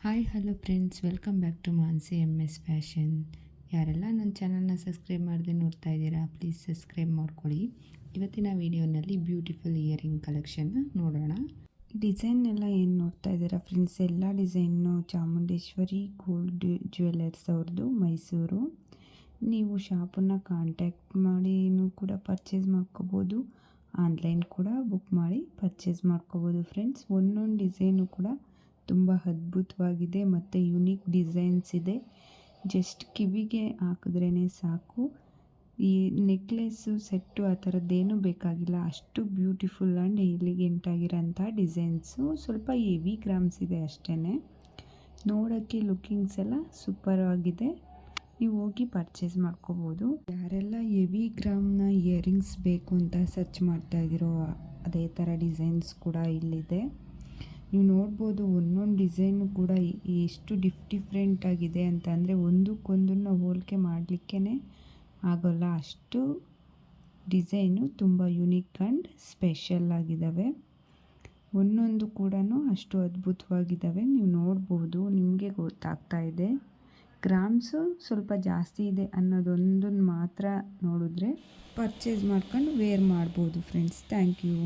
Hi hello friends, welcome back to Mansi MS fashion. ಯಾರೆಲ್ಲ ನನ್ನ ಚಾನಲ್ನ ಸಬ್ಸ್ಕ್ರೈಬ್ ಮಾಡದೆ ನೋಡ್ತಾ ಇದ್ದೀರಾ, ಪ್ಲೀಸ್ ಸಬ್ಸ್ಕ್ರೈಬ್ ಮಾಡ್ಕೊಳ್ಳಿ. ಇವತ್ತಿನ ವಿಡಿಯೋನಲ್ಲಿ ಬ್ಯೂಟಿಫುಲ್ ಇಯರಿಂಗ್ ಕಲೆಕ್ಷನ್ನ ನೋಡೋಣ. ಡಿಸೈನ್ ಎಲ್ಲ ಏನು ನೋಡ್ತಾ ಇದ್ದೀರಾ ಫ್ರೆಂಡ್ಸ್, ಎಲ್ಲ ಡಿಸೈನು ಚಾಮುಂಡೇಶ್ವರಿ ಗೋಲ್ಡ್ ಜ್ಯುವೆಲ್ಲರ್ಸ್ ಅವ್ರದ್ದು, ಮೈಸೂರು. ನೀವು ಶಾಪನ್ನು ಕಾಂಟ್ಯಾಕ್ಟ್ ಮಾಡಿನೂ ಕೂಡ ಪರ್ಚೇಸ್ ಮಾಡ್ಕೋಬೋದು, ಆನ್ಲೈನ್ ಕೂಡ ಬುಕ್ ಮಾಡಿ ಪರ್ಚೇಸ್ ಮಾಡ್ಕೋಬೋದು ಫ್ರೆಂಡ್ಸ್. ಒಂದೊಂದು ಡಿಸೈನು ಕೂಡ ತುಂಬ ಅದ್ಭುತವಾಗಿದೆ ಮತ್ತು ಯುನೀಕ್ ಡಿಸೈನ್ಸ್ ಇದೆ. ಜಸ್ಟ್ ಕಿವಿಗೆ ಹಾಕಿದ್ರೇ ಸಾಕು. ಈ ನೆಕ್ಲೆಸ್ಸು ಸೆಟ್ಟು ಆ ಥರದ್ದೇನೂ ಬೇಕಾಗಿಲ್ಲ, ಅಷ್ಟು ಬ್ಯೂಟಿಫುಲ್ ಆ್ಯಂಡ್ ಎಲಿಗೆಂಟ್ ಆಗಿರೋಂಥ ಡಿಸೈನ್ಸು. ಸ್ವಲ್ಪ ಹೆವಿ ಗ್ರಾಮ್ಸ್ ಇದೆ ಅಷ್ಟೇ. ನೋಡೋಕ್ಕೆ ಲುಕ್ಕಿಂಗ್ಸ್ ಎಲ್ಲ ಸೂಪರ್ ಆಗಿದೆ. ನೀವು ಹೋಗಿ ಪರ್ಚೇಸ್ ಮಾಡ್ಕೋಬೋದು. ಯಾರೆಲ್ಲ ಹೆವಿ ಗ್ರಾಮ್ನ ಇಯರಿಂಗ್ಸ್ ಬೇಕು ಅಂತ ಸರ್ಚ್ ಮಾಡ್ತಾ ಇದ್ದೀರೋ, ಅದೇ ಥರ ಡಿಸೈನ್ಸ್ ಕೂಡ ಇಲ್ಲಿದೆ. ನೀವು ನೋಡ್ಬೋದು ಒಂದೊಂದು ಡಿಸೈನು ಕೂಡ ಎಷ್ಟು ಡಿಫ್ರೆಂಟ್ ಆಗಿದೆ ಅಂತ. ಅಂದರೆ ಒಂದಕ್ಕೊಂದನ್ನು ಹೋಲಿಕೆ ಮಾಡಲಿಕ್ಕೇ ಆಗೋಲ್ಲ, ಅಷ್ಟು ಡಿಸೈನು ತುಂಬ ಯುನೀಕ್ ಆ್ಯಂಡ್ ಸ್ಪೆಷಲ್ ಆಗಿದ್ದಾವೆ. ಒಂದೊಂದು ಕೂಡ ಅಷ್ಟು ಅದ್ಭುತವಾಗಿದ್ದಾವೆ. ನೀವು ನೋಡ್ಬೋದು, ನಿಮಗೆ ಗೊತ್ತಾಗ್ತಾ ಇದೆ. ಗ್ರಾಮ್ಸು ಸ್ವಲ್ಪ ಜಾಸ್ತಿ ಇದೆ ಅನ್ನೋದೊಂದನ್ನು ಮಾತ್ರ ನೋಡಿದ್ರೆ ಪರ್ಚೇಸ್ ಮಾಡ್ಕೊಂಡು ವೇರ್ ಮಾಡ್ಬೋದು ಫ್ರೆಂಡ್ಸ್. Thank you.